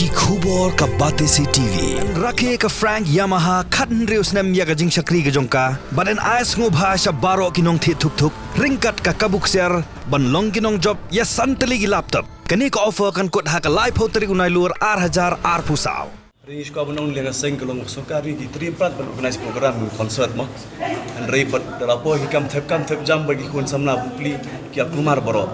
ki khubor ka bate si TV rakhe ka Frank Yamaha khatn reus nam ya ga jing chakri ga jongka baden ais ngo bhasha baro kinong thi thuk thuk ringkat ka kabuk ser ban long kinong job ya santali gi laptop kani ka offer kan kot ha ka live hoteri unai lur 8000 ar pusau Rinis ko abang nung lenga seng kelong sokari di trimprat organize program concert mo and repot dalapo hikam thep jam bagi kun samna bukli ki akumar baro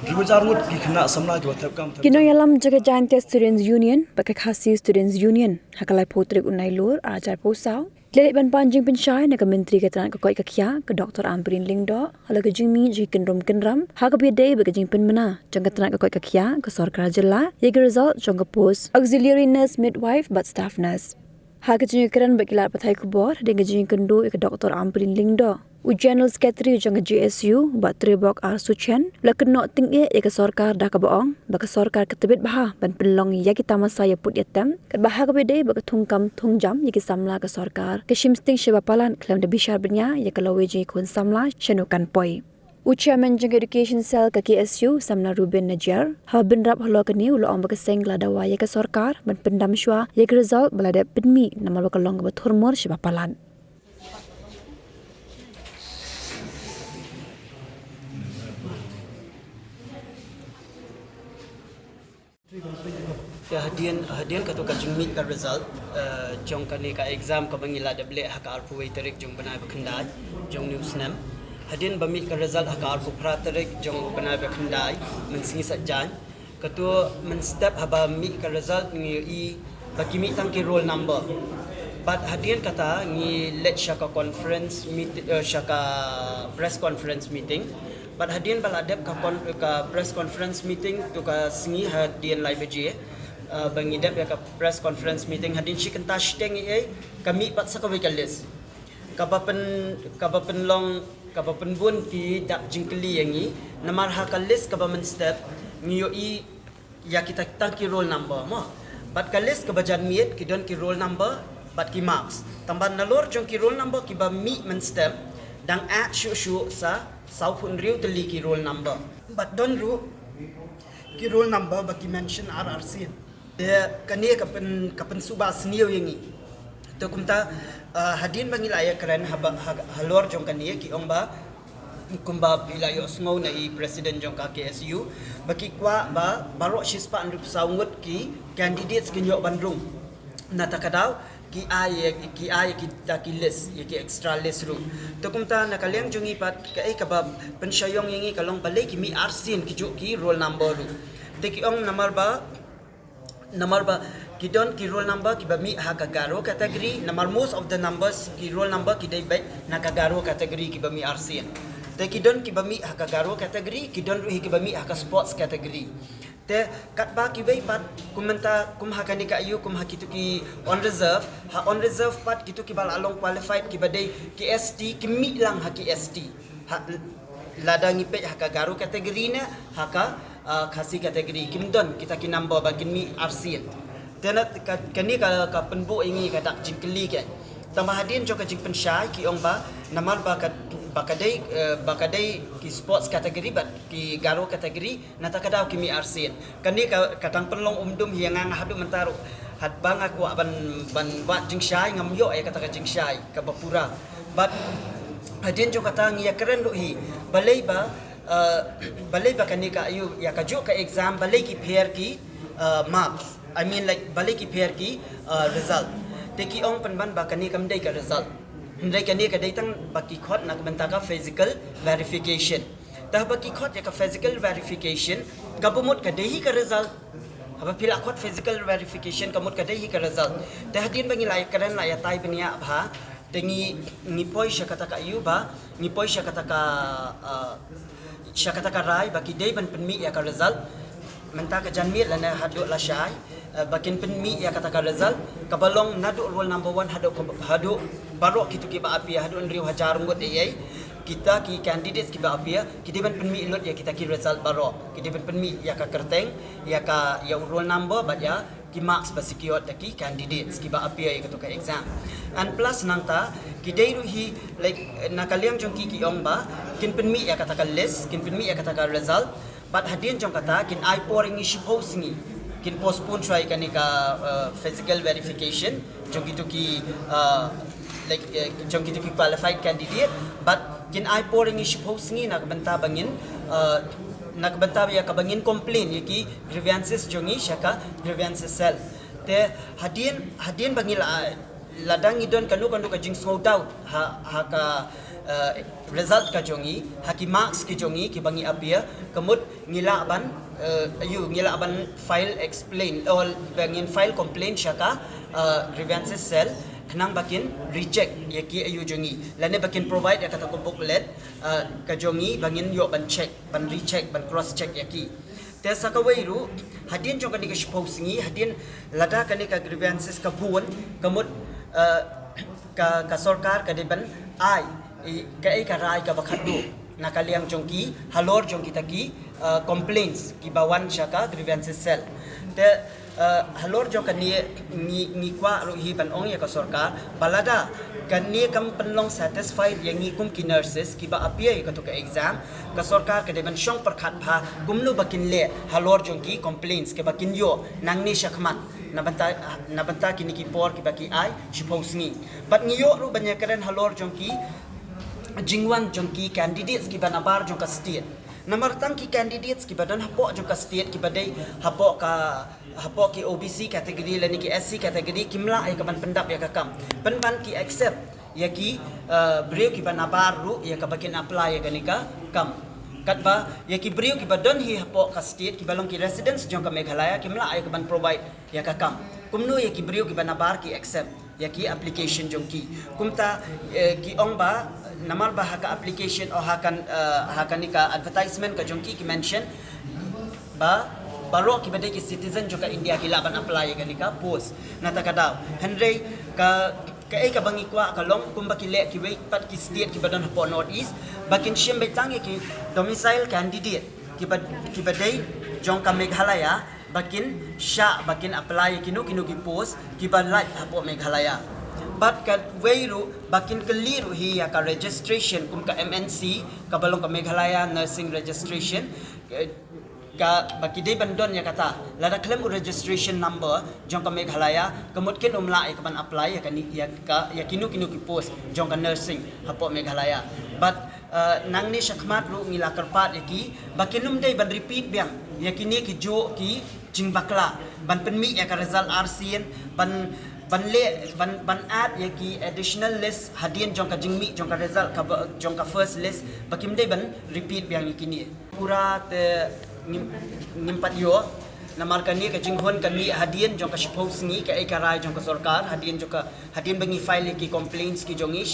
Riwajarngut ki kena samna ki thep kam Kinoyalam jaga Giant Students Union baka khasi Students Union hakalai potrik unai lur ajar posau Lele ban panjing pensyai na menteri keterangan ke koi kakia ke Dr. Amrin Lingdo hala ke jimi ji kendrom kendram ha ke bidai bagi jing penmena jang keterangan ke koi kakia ke sarkar jela ye ke result jang ke post auxiliary nurse midwife but staff nurse ha ke jing keran bagi lat pathai kubor dengan jing kendo ke Dr. Amrin Lingdo General Secretary jang GSU bat trebok ar suchen lakno tingge ke sarkar dah ke boong baka sarkar ketebit bah ban pelong ya kita masa ya put yatem kat bah ke bidai baka thungkam thungjam ya ke samla ke sarkar ke shimsting shebapalan klam de bishar benya ya ke laweji kun samla shenukan poi Chairman jang Education Cell ke KSU Samna Ruben Najar ha bin rap holo ke ni ulo ong baka seng ladawa ya ke sarkar ban pendam syua ya ke result balada penmi namal baka long ke thurmor shebapalan Ya hadian katu kajing meet ka result jong kani ka exam ka bangila dable haka arpu waiterik jong banai bakhandai jong news nam hadian ba meet ka result haka arpu praterik jong banai bakhandai mensingi sajan katu men step haba meet ka result ngi i baki meet tang ki roll number but hadian kata ngi let shaka conference meet shaka press conference meeting but hadian baladep ka press conference meeting tu ka singi hadian live je bangidap ya ka press conference meeting hadin shi kenta shteng ai kami pat sakawi kalis kabapen long kabapen bun ki dak jingkeli yangi namar ha kalis kabamen step ngiyo i ya kita tangki roll number mo but kalis kabajan miet ki don ki roll number but ki marks tamban nalor jong ki roll number ki ba mi men step dang at shu sa saupun riu teli ki roll number but don ru ki roll number baki mention RRC dia kani kapen subas niu yangi to kumta hadin bangila ya keren halor jong kani ki ongba kumba bilayo sngo na i president jong ka KSU baki kwa ba barok shispa andu saungut ki candidates kinyo bandung na takadaw ki ay ki list ki extra list ru to kumta nakaliang jungi pat kai kabab pensyayong yangi kalong balay ki mi arsin ki ju ki roll number ru te ki ong namar ba ki don ki roll number ki ba mi ha kagaro category namar most of the numbers ki roll number ki dai bai na kagaro category ki ba mi arsin te ki don ki ba mi ha kagaro category ki don ru ki ba mi ha ka sports category te kat ba ki bai pat kumenta kum hakani ka ayu kum hakitu ki on reserve pat kitu ki bal along qualified ki badai ki ST ki mi lang ha ki ST ha ladang ipe ha ka garu kategori na ha ka khasi kategori kimdon kita ki number bagin mi RC tena kani ka penbu ingi ka dak jingkeli ke tambah hadin jo ka jing pensyai ki ong ba namar ba bakadai ki sports kategori bat ki garo kategori nata kadau ki mi arsin kani ka katang penlong umdum hiangang hadu mentaru hat bang aku ban wat jing syai ngam yo ay kata ka jing syai ka bapura bat hadin jo kata ngia keren do hi balai ba kani ka ayu ya ka jo ka exam balai ki pair ki marks I mean like balai ki pair ki result te ki ong penban ba kani kam dai ka result Hindai kani ka datang baki khot nak bentaka physical verification. Tah baki khot ya ka physical verification kabumut ka dehi ka result. Haba pila khot physical verification kamut ka dehi ka result. Tah hadin bangi lai karen la ya tai benia bha tengi ngipoi syakata ka ayu ba ngipoi syakata ka rai baki dei ban penmi ya ka result. Mentaka janmir lana hadu la syai bakin penmi ya kata ka result kabalong nadu roll number 1 hadu barok kitu ki ba apia hadu ndriu hajar ngot ai kita ki candidates ki ba apia ki deban penmi lot ya kita ki result barok ki deban penmi ya ka kerteng ya ka ya roll number ba ya ki marks ba sekiot ki candidates ki ba apia ya katu ka exam and plus nangta ki dei ruhi like nakaliang jong ki ong ba kin penmi ya kata ka list kin penmi ya kata ka result but hadin jong kata kin I pouring ishi posting kin postpone try kani ka physical verification jong gitu ki jong gitu ki qualified candidate but kin ai pouring is supposed ni nak benta bangin nak benta ya ka bangin complain yaki grievances jongi shaka grievances cell te hadin bangil ladang idon kanu ka jing slow down ha ka result ka jongi haki marks ki jongi ki bangi appear kemut ngila ban ngila ban file explain or bangin file complaint shaka grievances cell kenang bakin reject yaki ayu jongi lane bakin provide ya kata ko booklet ka jongi bangin yo ban check ban recheck ban cross check yaki te sakawai ru hadin jong kani ka suppose ngi hadin lada kani ka grievances ka buon kemut ka sarkar ka deban ai ka rai ka bakhadu nakaliang jongki halor jongki taki complaints ki bawan shaka grievances cell te halor jong kan ni kwa ro hi ban ong ya ka sarkar balada kan ni kam penlong satisfied yang ni kum ki nurses ki ba appear ka to ka exam ka sarkar ka deban shong perkhat pha gumnu bakin le halor jongki complaints ke bakin yo nang ni shakmat nabanta kini ki por ki baki ai suppose ni but ngiyo ru banyak keren halor jongki jingwan jongki candidates ki banabar jong ka state namar tang ki candidates ki badan hapo jong ka state ki badai hapo ki OBC category lani ki SC category kimla ai ka ban pendap ya ka kam ban ki accept ya ki breu ki banabar ru ya ka bakin apply ya ganika kam katba ya ki breu ki badan hi hapo ka state ki balong ki residence jong ka Meghalaya kimla ai ka ban provide ya ka kam kumno ya ki breu ki banabar ki accept ya ki application jong ki kumta ki ong ba namar bah ka application o hakan ni ka advertisement ka jongki ki mention ba baro ki badai ki citizen joka India ki laban apply ka ni ka post nata kadaw henry ka bangi kwa ka long kumba ki le ki wait pat ki state ki badan po north east bakin shim betang ki domicile candidate ki badai jong ka Meghalaya bakin bakin apply ki ki post ki ba like hapo Meghalaya but ka weiru bakin keliru hi ya ka registration kum ka MNC ka balong ka Meghalaya nursing registration ka bakide bandon ya kata lada claim registration number jong ka Meghalaya kemutkin umla ka ban apply ya kinu ki post jong ka nursing hapo Meghalaya but nang ni shakmat ru ngila karpat yaki bakinum dai ban repeat biang yakini ki jo ki jingbakla ban penmi ya ka result RCN ban add yaki additional list hadian jong ka jingmi jong ka result ka jong ka first list bakim dai ban repeat biang yakini pura te nimpat yo namar kan ni ka jinghon kan ni hadian jong ka suppose ni ka ikarai jong ka sarkar hadian jong ka hadian bangi file ki complaints ki jongi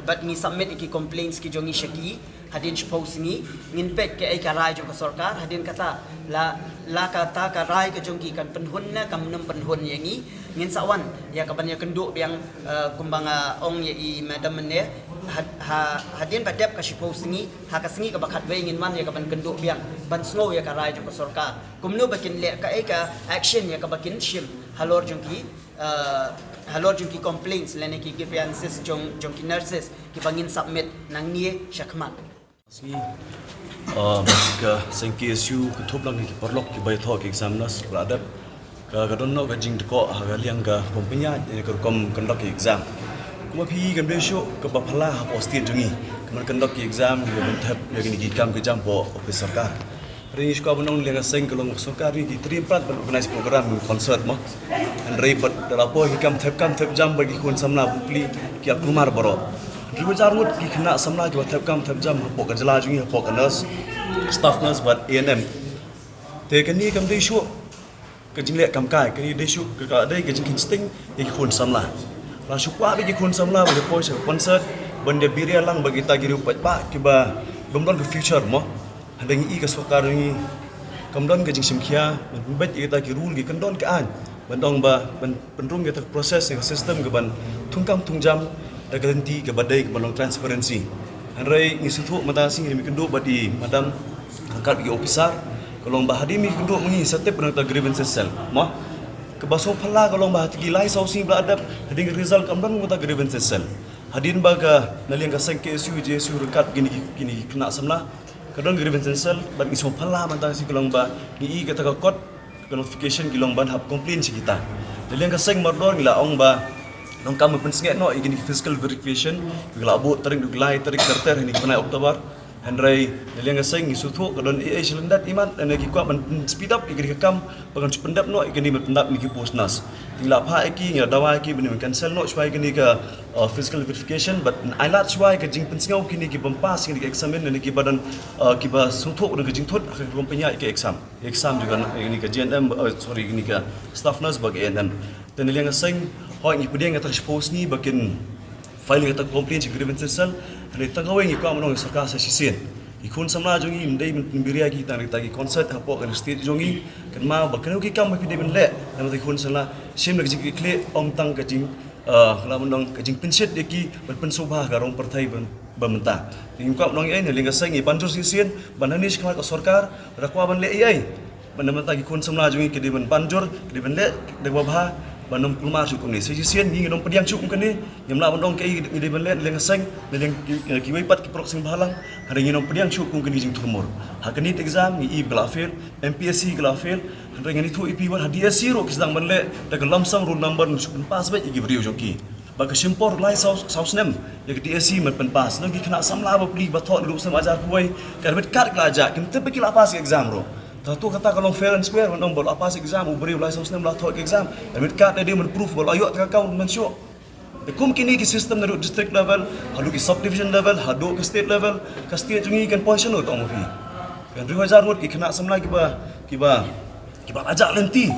but ni submit ki complaints ki jongi shaki hadin suppose ni ngin pet ke ikarai jong ka sarkar hadin kata la kata ka rai ka jongki kan penhun na kam nem penhun yangi ngin sawan ya ka ban ya kenduk biang kumbanga ong ya i madam ne hadin badep ka suppose ni ha ka singi ka bakat we ngin man ya ka ban kenduk biang ban snow ya ka rai jong ka sarkar kumno bakin le ka action ya ka bakin shim halor jongki complaints lene ki grievances jongki nurses ki bangin submit nang nie shakmat si basika sengki isu kutup lang ki perlok ki bay thok examiners radap ka gadonno ka jing ko ha liang ka kompenya ka kom conduct exam kuma phi kan besho ka baphala ha postin jungi kaman conduct exam ki ban thap ya ki kam ke jam po officer ka Rinis ko abang lenga seng kalong sokari di 3-4 ban organize program concert mo and report dalapo hikam thap jam bagi kun samna bukli ki akumar baro Ribu jarut ki kena samna jo thap jam po ka jala jungi po ka nurse staff nurse but ANM te kan ni kam dei shu ka jingle kam kai kan ni dei shu ka dei ka jing sting ki kun samla la shu kwa bagi kun samla bagi po concert bende biria lang bagi tagiru pat ba ki ba gomdon ke future mo handang i ka sokar ni kamdon ke jing simkhia ban bet ita ki rule ki kandon ka an bandong ba ban penrung ke proses ke system ke ban tungkam tungjam da ganti ke badai ke balong transparency hanrai ni sutu mata sing mi kendo badi madam angkat ki officer kalong ba hadi mi kendo mengi setep penata grievances cell mo ke baso phala kalong ba tigi lai sau sing bla adap hadi result kamdon mata grievances cell hadin baga naliang ka sang KSU JSU rekat gini kena samla kadang grievances cell bat iso phala mata si kalong ba ni kata ka kot notification kilong ban hap complain si kita. Jadi yang kaseng mardor ngila ong ba nong kamu pensnget no igini physical verification ngila abo tering duglai tering terter ini kena Oktober. Henry yang kaseng isutu kadon selendat iman dan lagi kuat speed up igini kam pengan pendap no igini pendap ni posnas. Ngila pa iki ngila dawa iki benih cancel no supaya igini ke physical verification but ailat supaya ke jing pensngau kini ki pempas kini ke examen dan ki badan ki ba sutu dan ke jing thot akhir kompenya ke exam juga ini ke GNM ini ke staff nurse bagi NM dan yang kaseng hoi ni pediang kata expose ni bakin file kata complaint grievance cell dan tangawai ni ko among sarkar sa sisien ikun samla jongi mendai membiria kita tagi concert hapo kan state jongi kan mau bakan ki kam pidi ben le dan ikun samla sim lagi ki kle om tang ka jing kalau menong ka jing penset deki berpensobah garong partai bementa ingin ko menong ai ne linga sangi panjur sisien banani sekolah ka sarkar rakwa ban le ai benda ikun samla jongi ke di ben panjur ke di ben le de babha banom kulmar cukup ni sejisian ni ngom pediang cukup kan ni nyamla bandong ke ide benlet leng seng leng kiwai pat ki proxing balang hari ngom pediang cukup kan jing turmur hakani exam ni i glafel MPSC glafel hari ngani tu IP wan DSC ro kisdang benlet dak lamsam roll number cukup pas ba igi beriu joki baka simpor lai saus nem ya DSC men pas lagi kena samla ba pli bathot lu sam ajar kuai karbet kar klaja kim te bekila pas exam ro Tahu kata kalau fair and square, menang bol apa sih exam, uberi license nem lah thok exam, admit card dia proof bol ayo tak kau mensyo. Kum kini ki system dari district level, hadu ki subdivision level, hadu ki state level, ka state jungi kan position tu orang pi. Kan 2000 rut ki kena samla ki ba ajak lenti.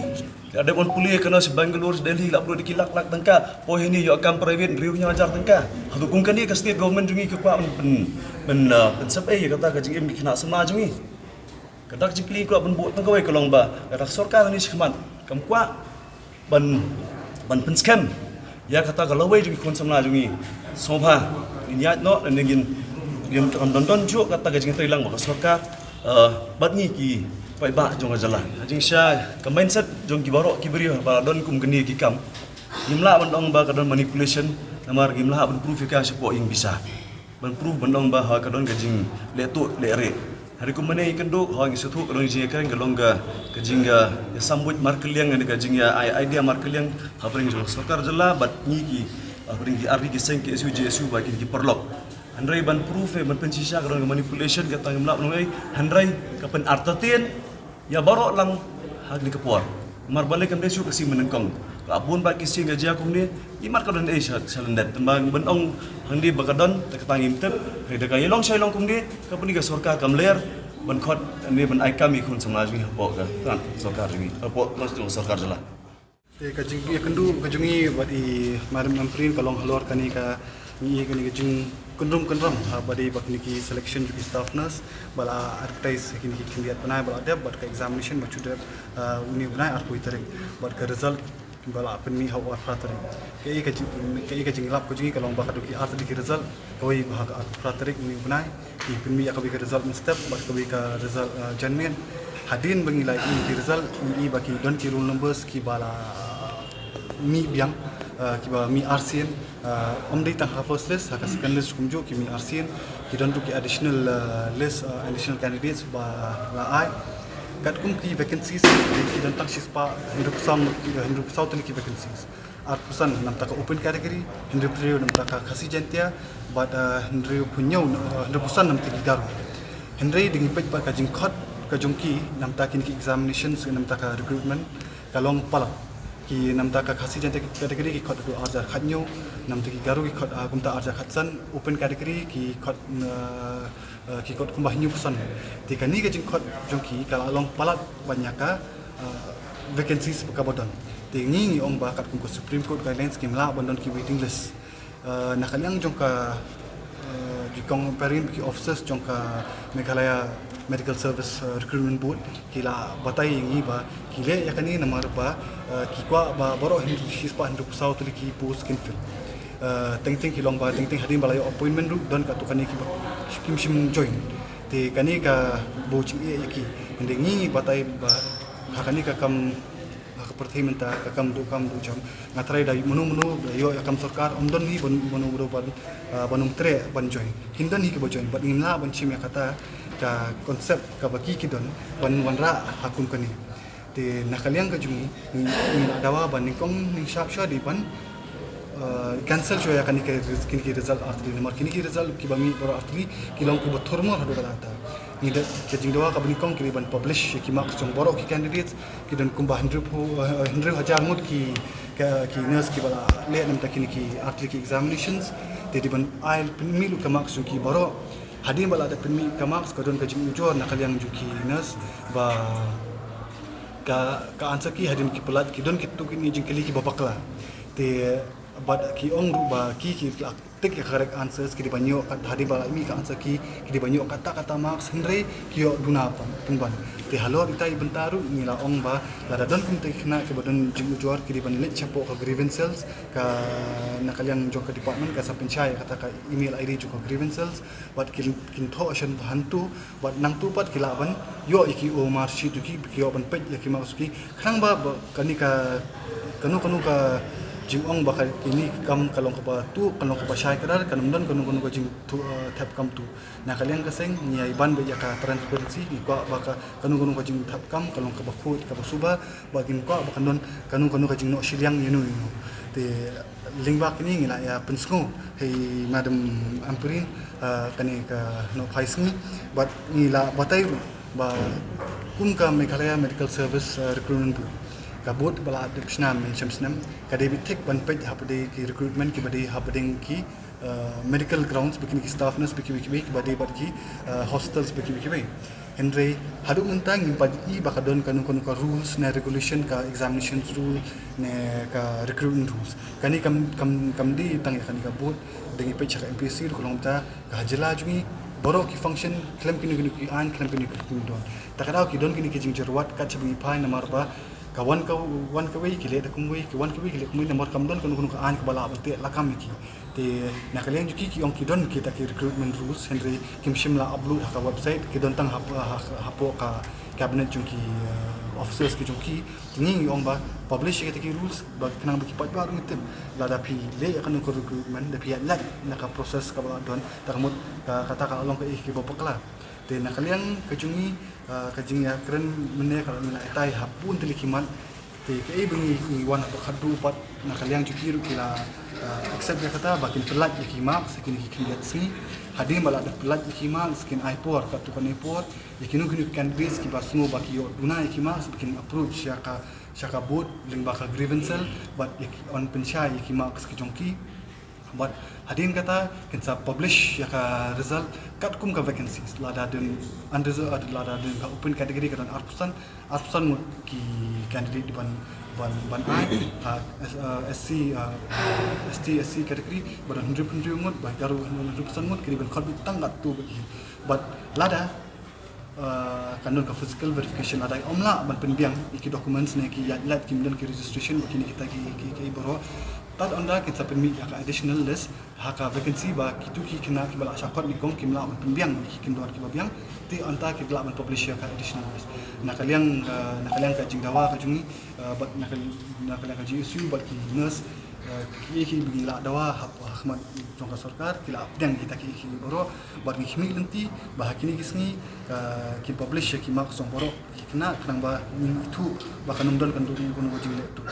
Ada orang kuliah kena si Bangalore, Delhi, lah perlu dikilak tengka. Poin ni yo akan private, riuh nya ajar tengka. Hadu kum kini ka state government jungi ki kuat ben sampai kata ka jing kena samla jungi. Kadak jikli ko ban bot tangawai kolong ba kadak sarkar ni sikman kam kwa ban penskem ya kata galawai jungi kon samla jungi sobha niat no nengin diam don ju kata gajing trilang ba sarkar bat ni ki pai ba jong jalan jing sha ka mindset jong ki barok ki beri ba don kum geni ki kam gimla ban ong ba kadon manipulation namar gimla ban proof ka sipo ing bisa ban proof ban ong ba ha kadon gajing letu lere hari kumane ikan duk hang sutu kalau jing kan galongga kejingga ya sambut markeliang ni kejingya idea markeliang habring jong sarkar jela bat ni ki habring ki ardi ki seng ki SU bagi ki perlok handrai ban proof ban pensisa kalau manipulation kata ngemlak noi handrai kapan artatin ya barok lang hag ni kepuar mar balik kan desu kasi menengkong abun bagi sing gaji aku ni imar kadon salendat tembang benong handi bakadon teketangim tep hedaka yelong shailong kumdi kapuni ga sarkar kamler ban khot ni ban ai kami kun samaj ni hapo ka tan sarkar ni hapo mas sarkar jala kajing kendu kajungi badi maram amprin kalong halor kani ka ni kani kajing kundrum badi bakni ki selection juki staff nurse bala advertise kini ki kindiat panai bala ada bad ka examination machuda uni banai ar kuitare bad ka result bala penmi hawa pratari kei kajing lap kajungi kalong bakadu ki art di result koi bahag art pratari uni banai ki penmi akabi ka result step bad kabi ka result janmen hadin bangilai ki result ni baki don ki roll numbers ki bala mi biang kiba mi RCN omdai tang first list haka second list kumjo ki mi RCN ki don ki additional list additional candidates ba la ai kat kum ki vacancies ki don tang shispa hindu sau tani ki vacancies artusan nam taka open category hindu trio nam taka khasi jantia but hindu punyau hindu pusan nam tiki garu hindu ding pej ba kajing khot kajungki nam taka ki examinations nam taka recruitment kalong pala ki nam taka khasi jantia category ki khot du arja khanyo nam tiki garu ki khot kumta arja khatsan open category ki khot kumbah new pusan tikani kajing khot jungki kalong palat banyaka vacancies pakabodon tingi ong bakat kum Supreme Court guidelines kimla bandon ki waiting list nakaliang jongka jikong perin ki officers jongka Meghalaya Medical Service Recruitment Board kila batai ingi ba kile yakani namar ba kikwa ba boro hindi hispa hindu pusau tu ki post kinfil ting kilong ba ting hadin balayo appointment ru don ka tukani ki kim join te kani ka boching yaki hindi ngi batai ba hakani ka kam pertimenta kakam du jam ngatrai dai menu yo yakam sarkar omdon ni menu ban banum tre ban join hindon ni ke join ban imla ban chim yakata ka konsep ka baki kidon ban wanra hakum kani te nakaliang ka jungi ni dawa ban ni kong ni sharp shot di ban cancel jo ya kan ki result artli nomor kini ki result ki bami boro artli ki long ku bothor mo hado kata ni da ke jing dawa ka bani kong ki ban publish ki marks jong boro ki candidates ki dan kumbah 100,000 mut ki nurse ki bala le nam takini ki artli ki examinations te di ban ail pemilu ka marks ki boro hadin bala da pemilu ka marks ka don ka jing ujor nakaliang juki nurse ba ka answer ki hadin ki pelat ki don ki tu ki ni jing kali ki babakla te but ki ong ba ki take the correct answers ki dibanyo kat hadi bala mi ka answer ki dibanyo kata marks henry ki yo duna pa tumban te halo itai bentaru ngila ong ba la don kum te khna ke badon jing jor ki diban let chapo ka grievances ka nakaliang jok ka department ka sa penchai kata ka email id jok ka grievances but kin tho ashan hantu but nang tu pat kilaban yo iki o marshi tu ki yo ban pej ki masuki khang ba kani ka kanu ka jing ong bakal ini kam kalong ka tu kalong ka syai kadar kanum don kanu ka jing tu tap kam tu na kalian kaseng ni iban be ka transparency ni ko baka kanu ka jing tap kam kalong ka bakut ka basuba bagin ko bakan don kanu ka jing no siliang yenu te lingbak ini ngila ya pensngo hey madam ampurin kani ka no paisngi but ngila batai ba kum ka Meghalaya medical service recruitment kabut bala adoption men chamsnam kade bitik ban pej hapde ki recruitment ki bade hapding ki medical grounds bikin ki staff nurse bikin ki bade bad ki hostels bikin ki henry hadu mentang impad I bakadon kanu ka rules na regulation ka examinations rule ne ka recruitment rules kani kam di tang kani kabut dengi pej ka MPC kolong ta ka hajela jungi borok ki function claim kini ki an claim kini ki don takadau ki don kini ki jingjerwat ka chabi pai namar ba kawan kawai kile da kumui kawan kawai kile kumui nomor kam don kanu ka an ka bala te lakam ki te nakalian juki ki ong ki don kita ki recruitment rules henry kim shimla upload ka website ki don tang hapo ka cabinet juki officers ki juki tingi ong ba publish ki rules ba kanang ba ki pat ba ngitem la da pi le kan ko recruitment da pi lat na ka process ka bala don takamut kata ka along ka ki bopakla te nakalian kajungi kajing ya keren mene kalau mina itai hapun telikiman te ke bengi wan apa khadu pat nakaliang jukiru kila accept ya kata bakin pelat ikima sekin kikiat sini hadir malah ada pelat ikima sekin aipor kat tukan aipor yakinu kini candidates ki basmo baki yo duna ikima sekin approach syaka board ling baka grievance but on penchai ikima skijongki but hadin kata kinsa publish ya ka result kat kum ka vacancies lada den unreserved lada den ka open category kan 8% mut ki candidate di ban SC ST category badan 100% mut ba garu 100% mut ki ban khot tanggat tu but lada kanun ka physical verification ada omla ban penbiang iki documents ne ki yat kim dan ki registration kini kita ki boro tad onda kita permit ya additional list haka vacancy ba kitu ki kena ki bala syakot ni kong kimla pembiang ki kindor ki babiang ti anta ki bala man publish ya additional list nakaliang ka jingdawa ka jungi bat nakaliang ka GSU bat ki nurse ki bigila dawa Ahmad jongka sarkar kila apdang kita ki boro bat ki khimi lenti ba hakini kisni ki publish ya ki mak song boro ki kena kanang ba itu ba kanum don kan tu jingile tu